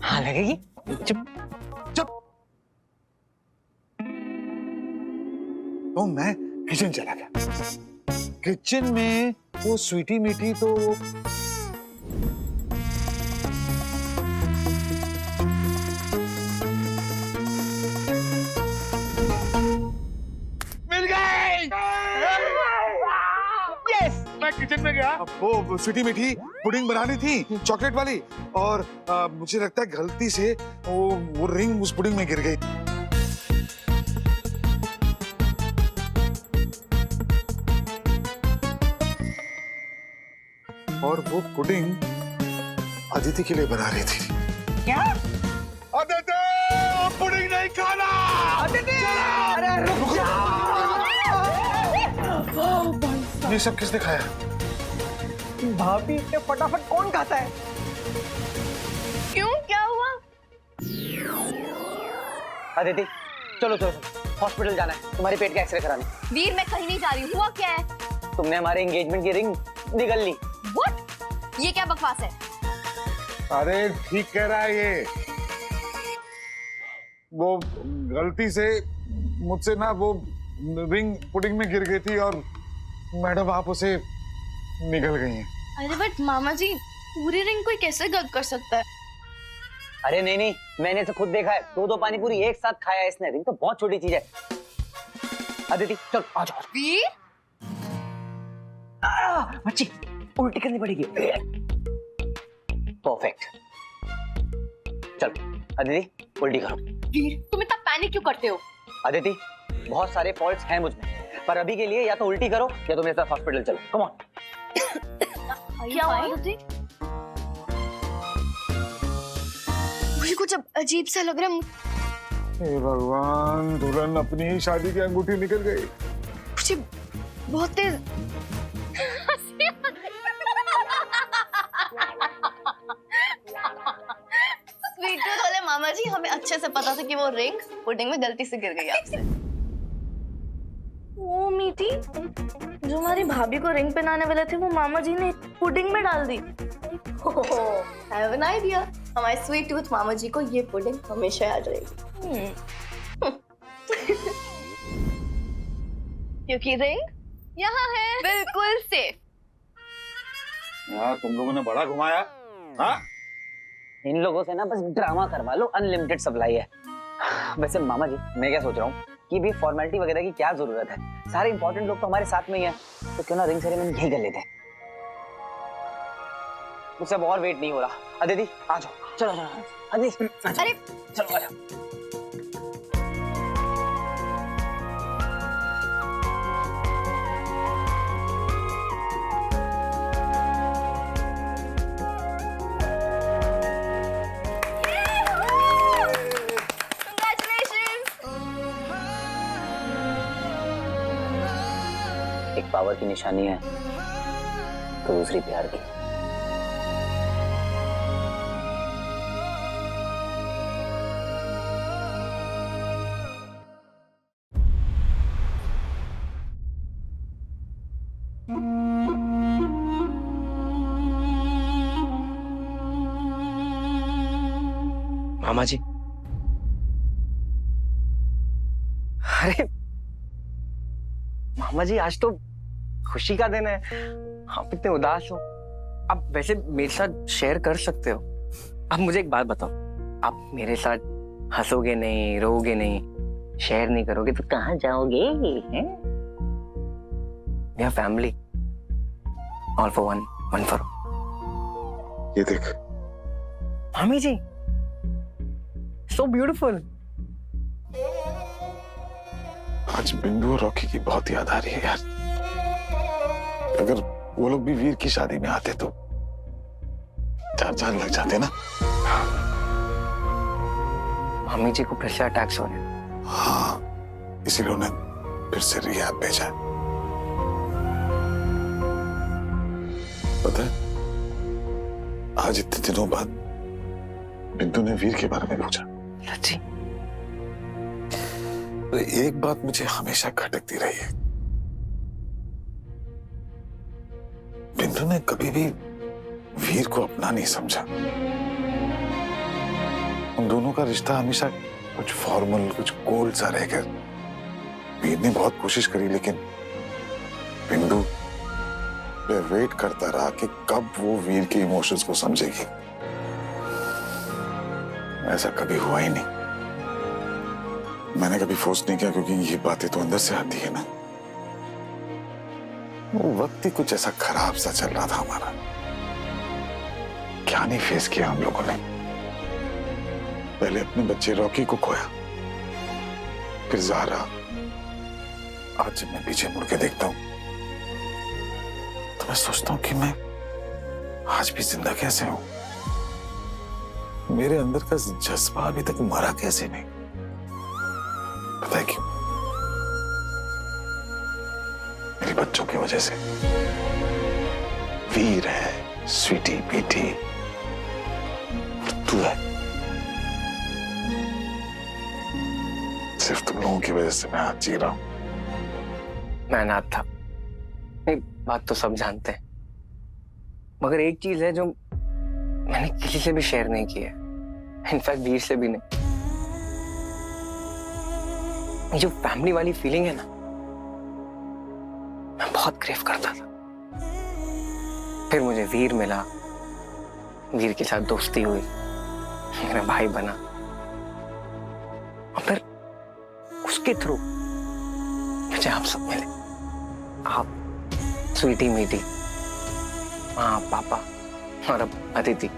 हाँ लगेगी। चुप। तो मैं किचन चला गया। किचन में वो स्वीटी मीठी तो मिल गई। यस, मैं किचन में गया, वो स्वीटी मीठी पुडिंग बनानी थी चॉकलेट वाली, और मुझे लगता है गलती से वो रिंग उस पुडिंग में गिर गई। और वो पुडिंग अदिति के लिए बना रही थी। क्या? अदिति, पुडिंग नहीं खाना। अदिति! अरे रुक जा! ये सब किसने खाया? भाभी, इतने फटाफट कौन खाता है? क्यों, क्या हुआ? अदिति चलो हॉस्पिटल जाना है, तुम्हारे पेट का एक्सरे कराने। वीर मैं कहीं नहीं जा रही हूँ, हुआ क्या है? तुमने हमारे एंगेजमेंट की रिंग निगल ली। What? ये क्या बकवास है? अरे ठीक कह रहा है ये। वो गलती से मुझसे ना वो रिंग पुडिंग में गिर गई थी और मैडम आप उसे निगल गई हैं। अरे बट मामा जी, पूरी रिंग कोई कैसे गलत कर सकता है? अरे नहीं, मैंने इसे खुद देखा है, 2 पानी पूरी एक साथ खाया है इसने। रिंग तो बहुत छोटी चीज है। अदिति चल आ जाओ। वीर बच्ची उल्टी करनी पड़ेगी। परफेक्ट। चलो अदिति उल्टी करो। वीर तुम इतना पैनिक क्यों करते हो? अदिति बहुत सारे फॉल्ट्स हैं मुझ में, पर अभी के लिए या तो उल्टी करो या तो मेरे साथ हॉस्पिटल चलो। Come on. क्या हुआ अदिति? मुझे कुछ अजीब सा लग रहा है। हे भगवान, दुल्हन अपनी ही शादी की अंगूठी निकल गई। मुझे बहुत तेज स्वीट टूथ वाले मामा जी, हमें अच्छे से पता था कि वो रिंग पुडिंग में गलती से गिर गई आपसे। ओ मीठी, जो हमारी भाभी को रिंग पहनाने वाले थे वो मामा जी ने पुडिंग में डाल दी। I have an idea. हमारे स्वीट टूथ मामा जी को ये पुडिंग हमेशा याद रहेगी। क्योंकि रिंग यहाँ है, बिल्कुल सेफ। यार तुम लोगों ने बड़ा घुमाया। हाँ? इन लोगों से ना बस ड्रामा करवा लो, अनलिमिटेड सप्लाई है। वैसे मामा जी मैं क्या सोच रहा हूँ कि भी फॉर्मेलिटी वगैरह की क्या जरूरत है, सारे इंपॉर्टेंट लोग तो हमारे साथ में ही हैं, तो क्यों ना रिंग सेरेमनी यही कर लेते हैं। मुझसे अब और वेट नहीं हो रहा। अदिति आ जाओ, चलो अदिति अरे चलो आ जाओ। पावर की निशानी है तो दूसरी प्यार की। मामा जी, अरे मामा जी, आज तो खुशी का दिन है, आप इतने उदास हो। आप वैसे मेरे साथ शेयर कर सकते हो। अब मुझे एक बात बताओ, आप मेरे साथ हंसोगे नहीं, रोओगे नहीं, शेयर नहीं करोगे तो कहाँ जाओगे? हैं? We are family, all for one, one for all. ये देख, मामी जी, so beautiful. आज बिंदु और रॉकी की बहुत याद आ रही है यार। अगर वो लोग भी वीर की शादी में आते तो 4 चांद लग जाते ना। मामी जी को फिर से अटैक्स हो रहे हैं। हाँ, इसीलिए उन्हें फिर से रिहैब भेजा है। पता है, आज इतने दिनों बाद बिंदु ने वीर के बारे में पूछा। सच्ची? तो एक बात मुझे हमेशा खटकती रही है, बिंदु ने कभी भी वीर को अपना नहीं समझा। उन दोनों का रिश्ता हमेशा कुछ फॉर्मल, कुछ कोल्ड सा रहकर। वीर ने बहुत कोशिश करी, लेकिन बिंदु वे वेट करता रहा कि कब वो वीर के इमोशंस को समझेगी। ऐसा कभी हुआ ही नहीं। मैंने कभी फोर्स नहीं किया, क्योंकि ये बातें तो अंदर से आती है ना। वो वक्त ही कुछ ऐसा खराब सा चल रहा था हमारा। क्या नहीं फेस किया हम लोगों ने। पहले अपने बच्चे रॉकी को खोया, फिर ज़ारा। आज जब मैं पीछे मुड़ के देखता हूं तो मैं सोचता हूं कि मैं आज भी जिंदा कैसे हूं। मेरे अंदर का जज्बा अभी तक मरा कैसे नहीं। पता है क्यों? मेरे बच्चों की वजह से। वीर है, स्वीटी पीटी, तू है। सिर्फ तुम लोगों की वजह से मैं आज जी रहा हूं। मैं अनाथ था, नहीं बात तो सब जानते हैं, मगर एक चीज है जो मैंने किसी से भी शेयर नहीं की है, इनफैक्ट वीर से भी नहीं। जो फैमिली वाली फीलिंग है ना, मैं बहुत क्रेव करता था। फिर मुझे वीर मिला, वीर के साथ दोस्ती हुई, मेरा भाई बना, और फिर उसके थ्रू मुझे आप सब मिले। आप, स्वीटी मीटी, माँ पापा और अब अदिति।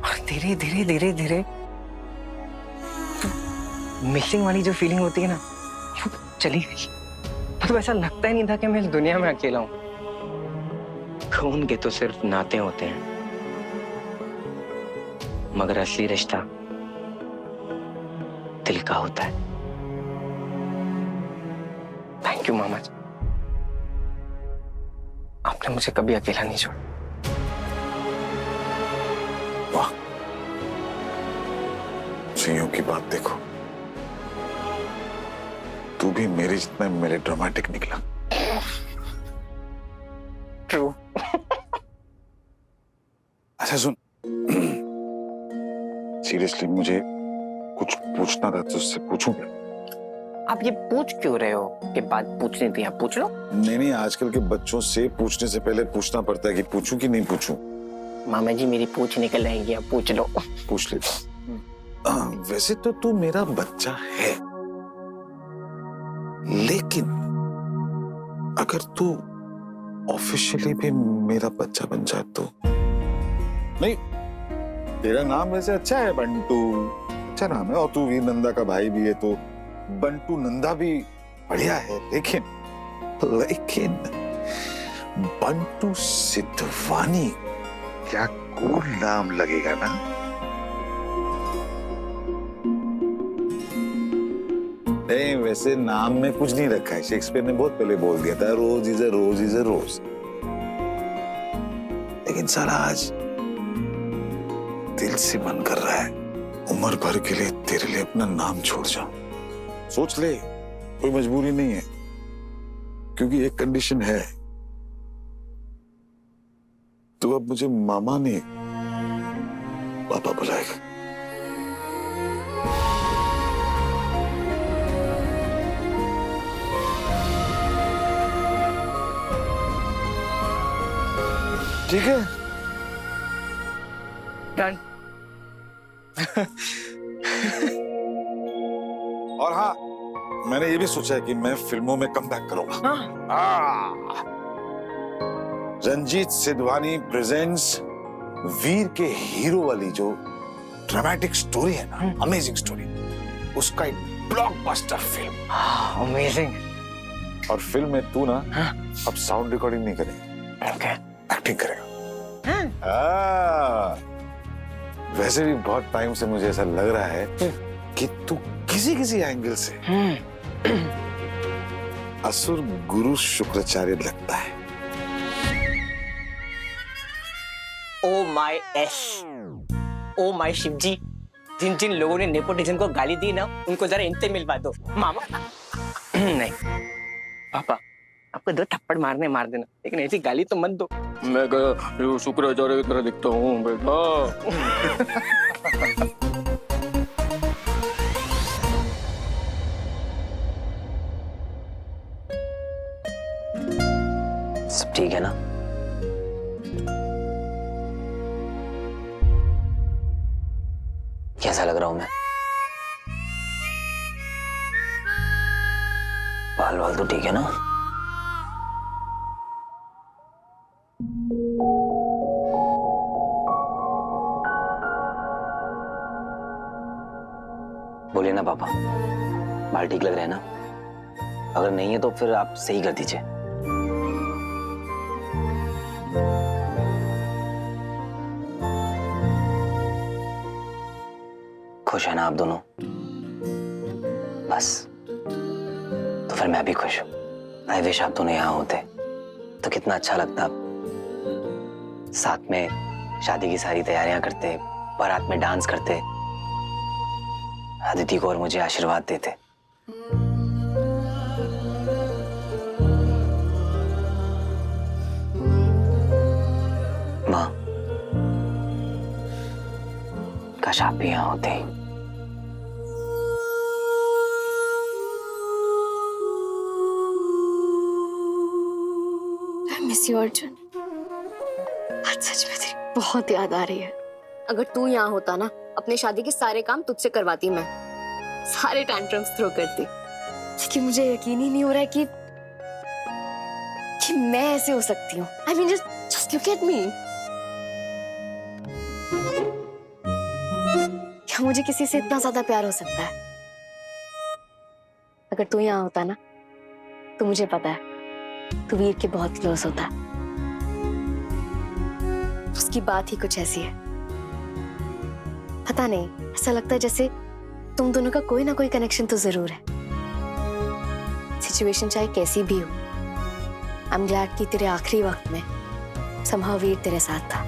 और धीरे धीरे धीरे धीरे मिसिंग वाली जो फीलिंग होती है ना, वो चली गई। मतलब ऐसा लगता ही नहीं था कि मैं इस दुनिया में अकेला हूं। खून के तो सिर्फ नाते होते हैं, मगर असली रिश्ता दिल का होता है। थैंक यू मामा जी, आपने मुझे कभी अकेला नहीं छोड़ा। वाह, सीओ की बात देखो, तू भी मेरे जितना मेरे ड्रामेटिक निकला। ट्रू। अच्छा सुन, सीरियसली मुझे कुछ पूछना था, तुझसे पूछूं क्या? आप ये पूछ क्यों रहे हो? कि बात पूछनी थी, आप पूछ लो। नहीं, आजकल के बच्चों से पूछने से पहले पूछना पड़ता है कि पूछूं कि नहीं पूछूं। मामा जी, मेरी पूछ निकल रहेगी, आप पूछ लो। पूछ लेता। वैसे तो तू मेरा बच्चा है, लेकिन अगर तू ऑफिशियली भी मेरा बच्चा बन जाए तो? नहीं, तेरा नाम वैसे अच्छा है, बंटू, अच्छा नाम है, और तू वीर नंदा का भाई भी है, तो बंटू नंदा भी बढ़िया है। लेकिन बंटू सिद्धवानी, क्या कूल नाम लगेगा ना। नहीं, वैसे नाम में कुछ नहीं रखा है। शेक्सपियर ने बहुत पहले बोल दिया था, रोज is a rose is a रोज। लेकिन साला आज दिल से मन कर रहा है उम्र भर के लिए तेरे लिए अपना नाम छोड़ जाऊं। सोच ले, कोई मजबूरी नहीं है, क्योंकि एक कंडीशन है, तू अब मुझे मामा नहीं पापा बुलाएगा। ठीक है? डन। और हाँ, मैंने ये भी सोचा है कि मैं फिल्मों में कमबैक करूंगा। रंजीत सिद्धवानी प्रेजेंट्स वीर के हीरो वाली जो ड्रामेटिक स्टोरी है ना, अमेजिंग स्टोरी, उसका एक ब्लॉकबस्टर फिल्म। अमेजिंग। और फिल्म में तू ना अब साउंड रिकॉर्डिंग नहीं करेगा, ओके, एक्टिंग करेगा। वैसे भी बहुत टाइम से मुझे ऐसा लग रहा है कि तू किसी किसी एंगल से असुर गुरु शुक्राचार्य लगता है। ओ माय एस, ओ माय शिवजी, जिन जिन लोगों ने नेपोटिज्म को गाली दी ना, उनको जरा इनसे मिलवा दो मामा। नहीं पापा, आपको 2 थप्पड़ मारने मार देना, लेकिन ऐसी गाली तो मत दो। मैं शुक्राचार्य की तरह दिखता हूँ बेटा। सब ठीक है ना? कैसा लग रहा हूं मैं? बाल वाल तो ठीक है ना? बोलिए ना पापा, बाल ठीक लग रहे हैं ना? अगर नहीं है तो फिर आप सही कर दीजिए। खुश है ना आप दोनों? बस, तो फिर मैं भी खुश हूं। आई विश आप दोनों यहाँ होते तो कितना अच्छा लगता। साथ में शादी की सारी तैयारियां करते, बारात में डांस करते, अदिति को और मुझे आशीर्वाद देते। माँ, काश आप भी यहाँ होते। मिस यू अर्जुन, आज सच में तेरी बहुत याद आ रही है। अगर तू यहाँ होता ना, अपने शादी के सारे काम तुझसे करवाती मैं, सारे टैंट्रम्स थ्रो करती। लेकिन मुझे यकीन ही नहीं हो रहा है कि मैं ऐसे हो सकती हूँ। I mean, just look at me। क्या मुझे किसी से इतना ज्यादा प्यार हो सकता है? अगर तू यहाँ होता ना, तो मुझे पता है तू वीर के बहुत क्लोज होता। उसकी बात ही कुछ ऐसी है, पता नहीं, ऐसा लगता है जैसे तुम दोनों का कोई ना कोई कनेक्शन तो जरूर है। सिचुएशन चाहे कैसी भी हो, आई एम ग्लैड कि तेरे आखिरी वक्त में somehow वीर तेरे साथ था।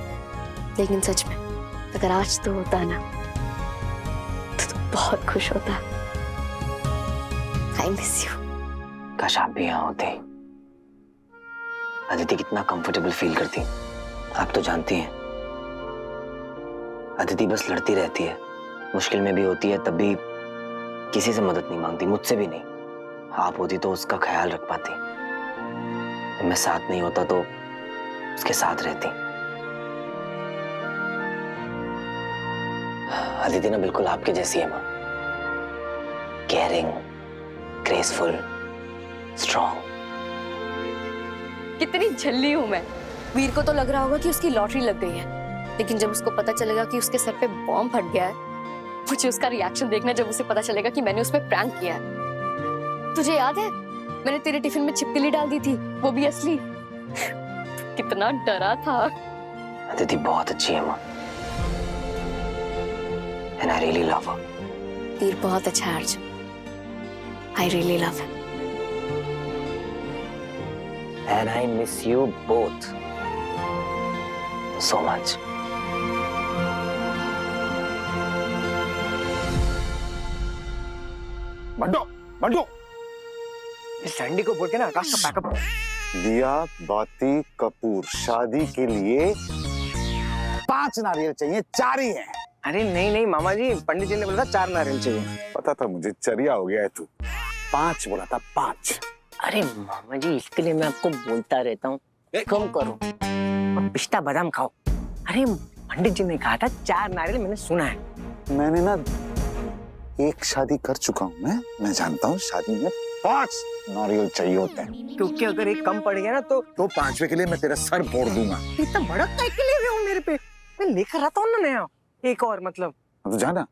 लेकिन सच में अगर आज तो होता ना, तो बहुत खुश होता। I miss you. काश आप भी यहाँ होते। अदिति कितना कंफर्टेबल फील करती, आप तो जानती हैं। अदिति बस लड़ती रहती है, मुश्किल में भी होती है, तब भी किसी से मदद नहीं मांगती, मुझसे भी नहीं। आप होती तो उसका ख्याल रख पाती। जब मैं साथ नहीं होता तो उसके साथ रहती। अदिति ना बिल्कुल आपके जैसी है माँ, केयरिंग, ग्रेसफुल, स्ट्रॉन्ग। कितनी झल्ली हूँ मैं। वीर को तो लग रहा होगा कि उसकी लॉटरी लग गई है, लेकिन जब उसको पता चलेगा कि उसके सर पे बॉम्ब फट गया है, मुझे उसका रिएक्शन देखना जब उसे पता चलेगा कि मैंने उस पर प्रैंक किया है। तुझे याद है मैंने तेरे टिफिन में छिपकली डाल दी थी, वो भी असली। कितना डरा था। अदिति बहुत अच्छी है माँ, and I really love her. Veer बहुत अच्छा है Arjun, I really love him. And I miss you both so much. बंटो बंटो इस सैंडी को बोल के ना आकाश का पैकअप। दिया बाती कपूर शादी के लिए 5 नारियल चाहिए, 4 ही हैं। अरे नहीं नहीं मामा जी, पंडित जी ने बोला था 4 नारियल चाहिए। पता था मुझे, चरिया हो गया है तू। 5 बोला था, 5। अरे मामा जी, इसके लिए मैं आपको बोलता रहता हूँ, कम करो और पिस्ता बादाम खाओ। अरे पंडित जी ने कहा था 4 नारियल, मैंने सुना है। मैंने ना एक शादी कर चुका हूँ, मैं जानता हूँ शादी में 5 नारियल चाहिए होते हैं। क्योंकि अगर एक कम पड़ गया ना तो 5वें के लिए मैं तेरा सर फोड़ दूंगा। इतना बड़ा काय के लिए हूँ मेरे पे, मैं लेकर आता हूँ ना नया एक और। मतलब अब तो जाना।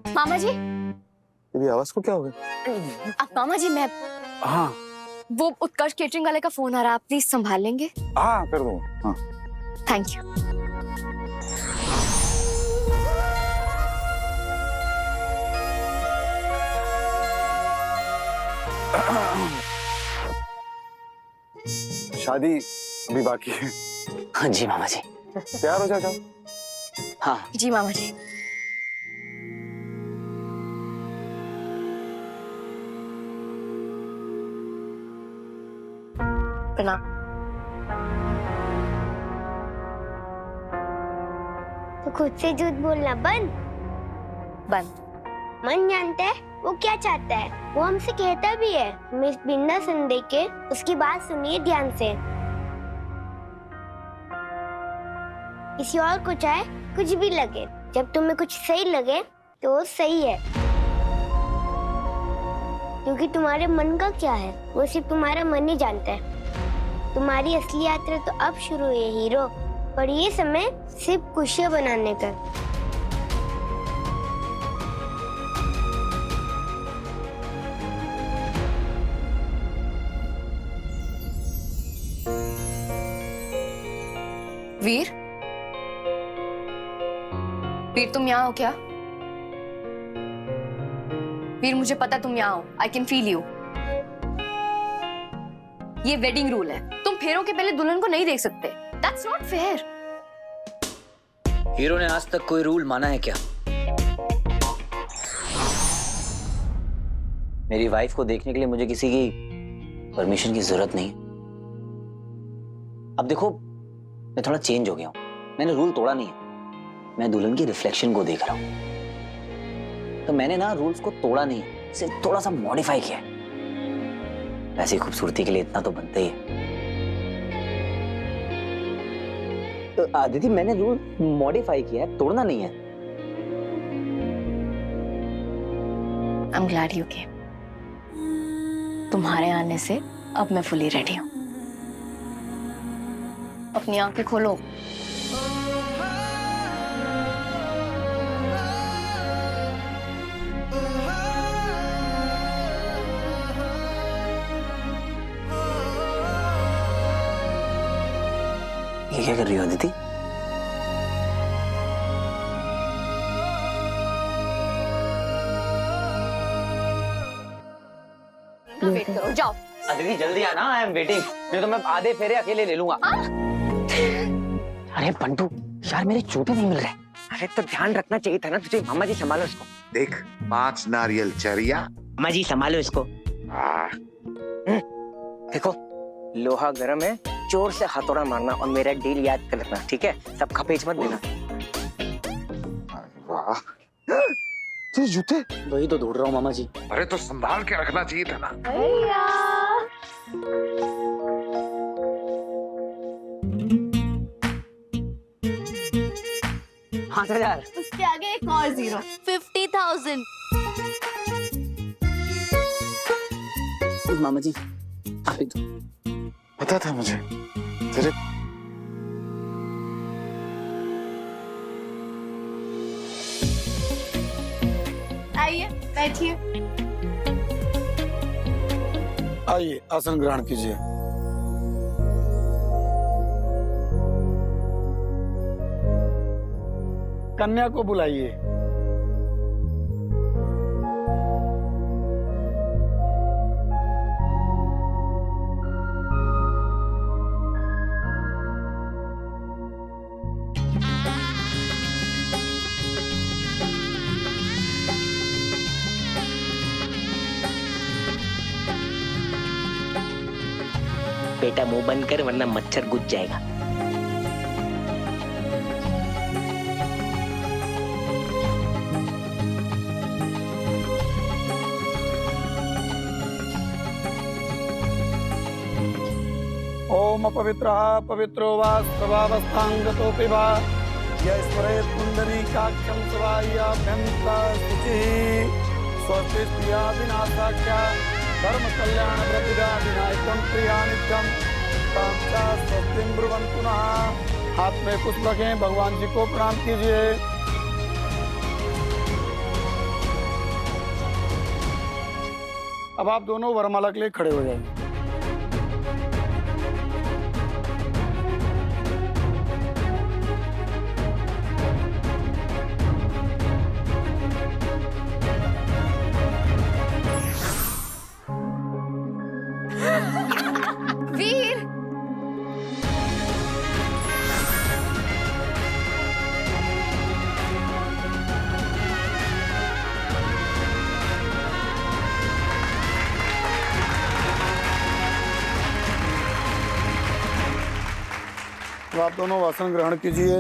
मामा जी, तेरी आवाज को क्या हो गया? आप मामा जी, मैं हाँ वो उत्कर्ष केटरिंग वाले का फोन आ रहा है, आप प्लीज संभाल लेंगे? हाँ कर दो। हाँ थैंक यू। शादी अभी बाकी है। हाँ जी मामा जी। तैयार हो जाओ। हाँ जी मामा जी। प्रणाम। तो खुद से झूठ बोलना बंद। मन जानता है वो क्या चाहता है, वो हमसे कहता भी है। मिस बिंदा सुन दे के उसकी बात सुनिए ध्यान से। किसी और को चाहे कुछ भी लगे, जब तुम्हें कुछ सही लगे तो वो सही है, क्योंकि तुम्हारे मन का क्या है वो सिर्फ तुम्हारा मन ही जानता है। तुम्हारी असली यात्रा तो अब शुरू हुई है हीरो, पर ये समय सिर्फ खुशियां बनाने का। वीर, वीर तुम यहाँ हो क्या? वीर मुझे पता तुम यहाँ हो, आई कैन फील यू। ये वेडिंग रूल है, तुम फेरों के पहले दुल्हन को नहीं देख सकते। That's not fair. हीरो ने आज तक कोई रूल माना है क्या? मेरी वाइफ को देखने के लिए मुझे किसी की परमिशन की जरूरत नहीं। अब देखो, मैं थोड़ा चेंज हो गया हूं, मैंने रूल तोड़ा नहीं है, मैं दुल्हन की रिफ्लेक्शन को देख रहा हूं। तो मैंने ना रूल्स को तोड़ा नहीं है, सिर्फ थोड़ा सा मॉडिफाई किया है। वैसी खूबसूरती के लिए इतना तो बनता ही है। तो आदिति, मैंने रूल मॉडिफाई किया है, तोड़ना नहीं है। I am glad you came. तुम्हारे आने से अब मैं फुली रेडी हूँ। अपनी आंखें खोलो। ये क्या कर रही हो अदिति? वेट करो, जाओ। अदिति जल्दी आना, आई एम वेटिंग। नहीं तो मैं आधे फेरे अकेले ले लूंगा। अरे बंटू यार, मेरे जूते नहीं मिल रहे। अरे तो ध्यान रखना चाहिए था ना तुझे। मामा जी संभालो इसको। देख 5 नारियल चरिया। मामा जी संभालो इसको। देखो लोहा गर्म है, जोर से हथौड़ा मारना और मेरा डील याद कर रखना, ठीक है? सब खपेच मत देना। वाह, तेरे जूते। वही तो ढूंढ रहा हूँ मामा जी। अरे तो संभाल के रखना चाहिए था ना। हाँ 5,000। उसके आगे एक और 0, 50,000। मामा जी आप ही दो। पता था मुझे तेरे। आइए बैठिए। आइए आसन ग्रहण कीजिए। कन्या को बुलाइए। बेटा मुंह बंद कर वरना मच्छर घुस जाएगा। ओम अपवित्रः पवित्रो वा स्वभावस्थांगतोऽपि वा यस्मरेत् पुण्डरीकाक्षं स्वाय्याभ्यन्ता शुचिः स्वस्ति स्त्रिया विनाशाख्या धर्म कल्याण प्रतिदा विनायकं प्रिया नित्यं तां च स्वस्तिं ब्रुवन्तु नः। हाथ में पुष्प रखें, भगवान जी को प्रणाम कीजिए। अब आप दोनों वरमाला के लिए खड़े हो जाएंगे। वीर, तो आप दोनों आसन ग्रहण कीजिए।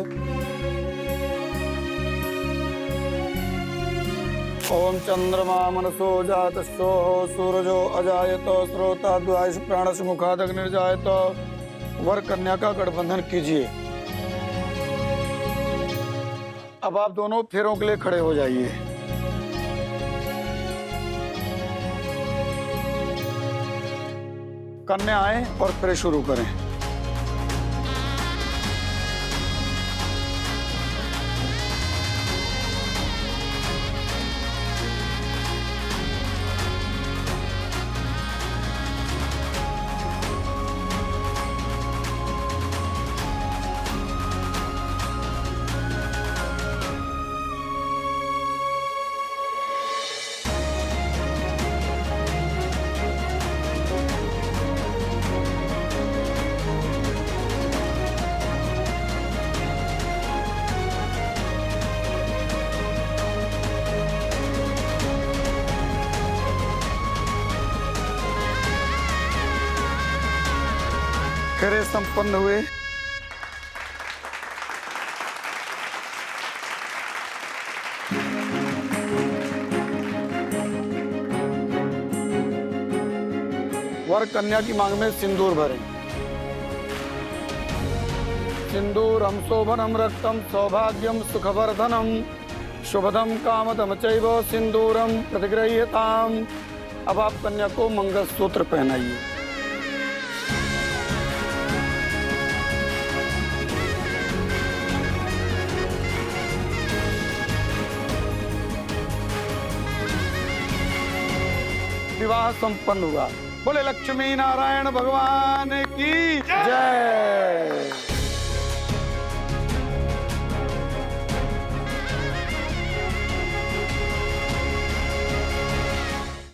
ओम चंद्रमा मनसो जातस्यो सूरजो अजायत स्रोता द्वायुष प्राणस मुखादक निर्जायत। वर कन्या का गठबंधन कीजिए। अब आप दोनों फेरों के लिए खड़े हो जाइए। कन्या आए और फिर शुरू करें। फेरे संपन्न हुए। वर कन्या की मांग में सिंदूर भरें। सिंदूरम शोभनम रक्तम सौभाग्यम सुखवर्धनम शुभदम कामदम चैव सिंदूरम प्रतिगृह्यताम। अब आप कन्या को मंगलसूत्र पहनाइए। विवाह संपन्न हुआ। बोले लक्ष्मी नारायण भगवान की जय।